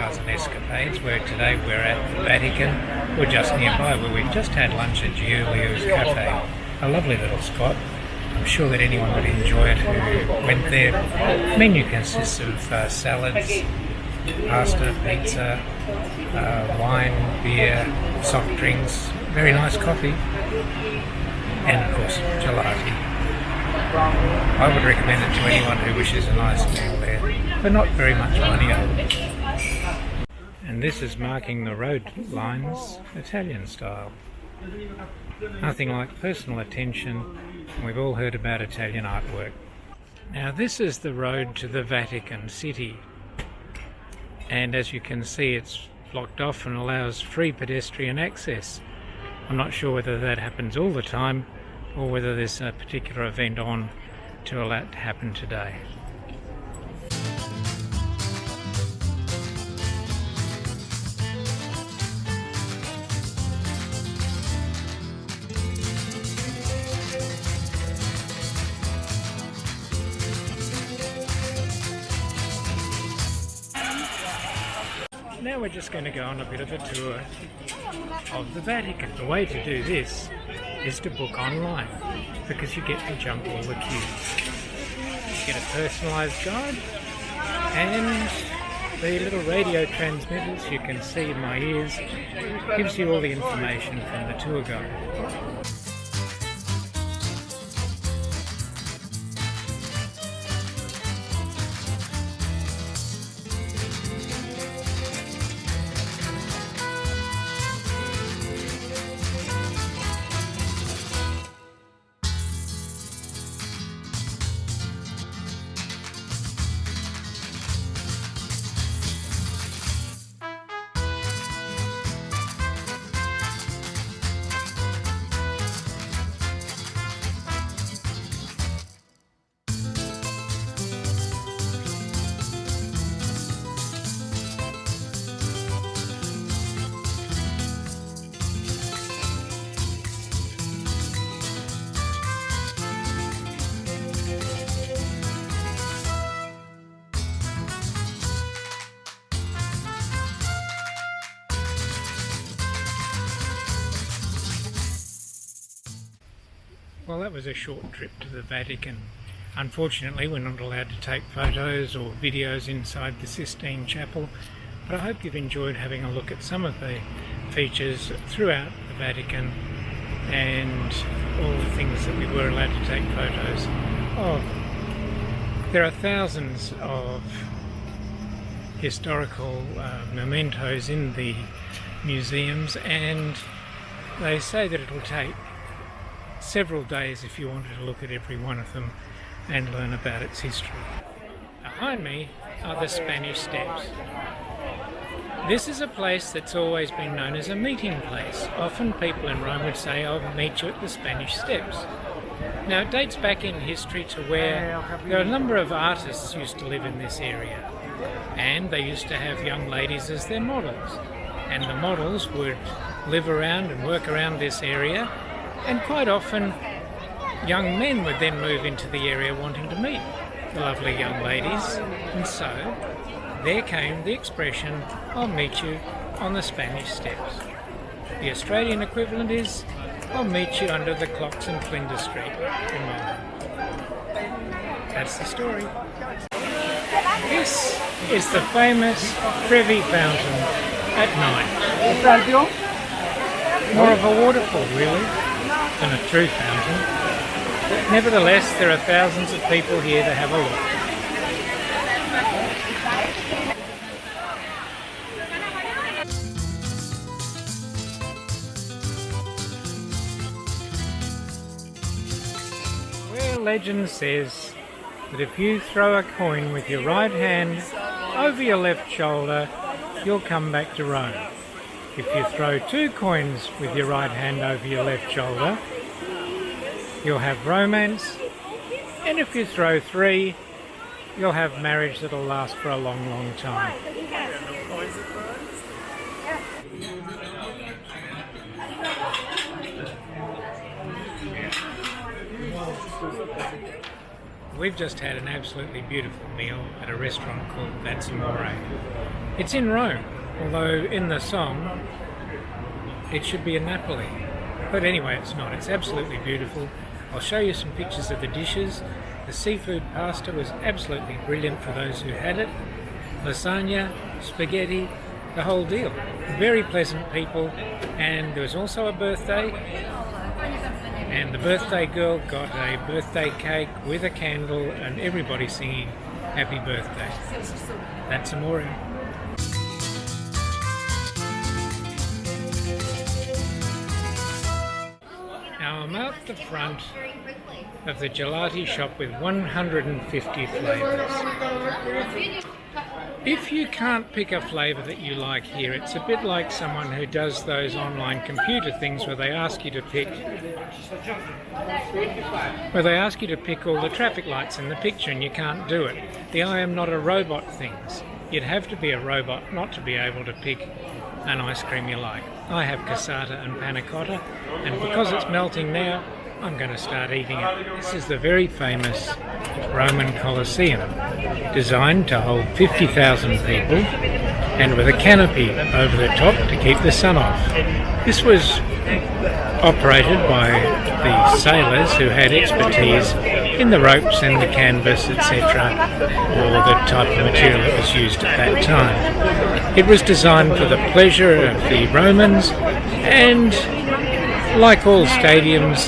Bars and Escapades, where today we're at the Vatican. We're just nearby where we've just had lunch at Giulio's Cafe. A lovely little spot. I'm sure that anyone would enjoy it who went there. The menu consists of salads, pasta, pizza, wine, beer, soft drinks, very nice coffee, and of course gelati. I would recommend it to anyone who wishes a nice meal there, but not very much money over. And this is marking the road lines, Italian style. Nothing like personal attention. We've all heard about Italian artwork. Now this is the road to the Vatican City, and as you can see it's blocked off and allows free pedestrian access. I'm not sure whether that happens all the time or whether there's a particular event on to allow it to happen today. Now we're just going to go on a bit of a tour of the Vatican. The way to do this is to book online, because you get to jump all the queues. You get a personalised guide and the little radio transmitters you can see in my ears gives you all the information from the tour guide. Well, that was a short trip to the Vatican. Unfortunately, we're not allowed to take photos or videos inside the Sistine Chapel, but I hope you've enjoyed having a look at some of the features throughout the Vatican and all the things that we were allowed to take photos of. There are thousands of historical mementos in the museums, and they say that it'll take several days if you wanted to look at every one of them and learn about its history. Behind me are the Spanish Steps. This is a place that's always been known as a meeting place. Often people in Rome would say, "I'll meet you at the Spanish Steps." Now it dates back in history to where there are a number of artists used to live in this area, and they used to have young ladies as their models, and the models would live around and work around this area. And quite often, young men would then move into the area wanting to meet the lovely young ladies. And so, there came the expression, "I'll meet you on the Spanish Steps." The Australian equivalent is, "I'll meet you under the clocks in Flinders Street in Melbourne." That's the story. This is the famous Trevi Fountain at night. More of a waterfall, really, than a true fountain. But nevertheless, there are thousands of people here to have a look. Well, legend says that if you throw a coin with your right hand over your left shoulder, you'll come back to Rome. If you throw 2 coins with your right hand over your left shoulder, you'll have romance, and if you throw 3, you'll have marriage that'll last for a long, long time. we've just had an absolutely beautiful meal at a restaurant called Vatican. It's in Rome, although in the song it should be in Napoli. But anyway, it's not. It's absolutely beautiful. I'll show you some pictures of the dishes. The seafood pasta was absolutely brilliant for those who had it. Lasagna, spaghetti, the whole deal. Very pleasant people, and there was also a birthday, and the birthday girl got a birthday cake with a candle and everybody singing happy birthday. That's amore. Now I'm out the front of the gelati shop with 150 flavours. If you can't pick a flavour that you like here, it's a bit like someone who does those online computer things where they ask you to pick all the traffic lights in the picture and you can't do it. The I am not a robot things. You'd have to be a robot not to be able to pick an ice cream you like. I have cassata and panna cotta, and because it's melting now, I'm going to start eating it. This is the very famous Roman Coliseum, designed to hold 50,000 people and with a canopy over the top to keep the sun off. This was operated by the sailors who had expertise in the ropes and the canvas, etc., or the type of material that was used at that time. It was designed for the pleasure of the Romans, and like all stadiums,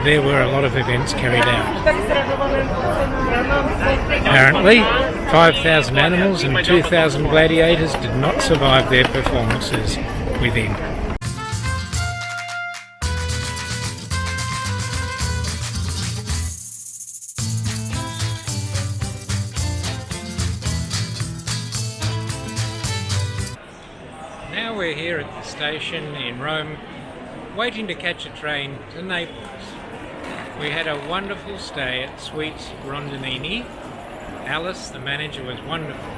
there were a lot of events carried out. Apparently, 5,000 animals and 2,000 gladiators did not survive their performances within. Now we're here at the station in Rome, waiting to catch a train to Naples. We had a wonderful stay at Suites Rondinini. Alice, the manager, was wonderful.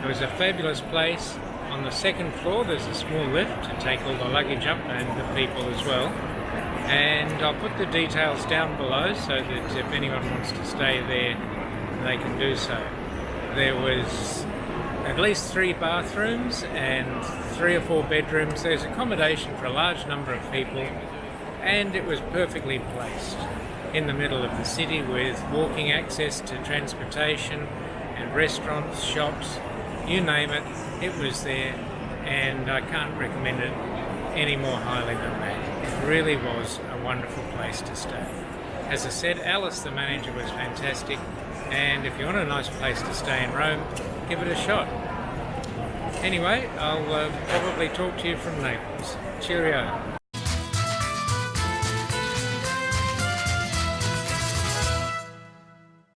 It was a fabulous place. On the second floor there's a small lift to take all the luggage up and the people as well. And I'll put the details down below so that if anyone wants to stay there, they can do so. There was at least 3 bathrooms and 3 or 4 bedrooms. There's accommodation for a large number of people, and it was perfectly placed in the middle of the city with walking access to transportation and restaurants, shops, you name it, it was there, and I can't recommend it any more highly than that. It really was a wonderful place to stay. As I said, Alice, the manager, was fantastic, and if you want a nice place to stay in Rome, give it a shot. Anyway, I'll probably talk to you from Naples. Cheerio.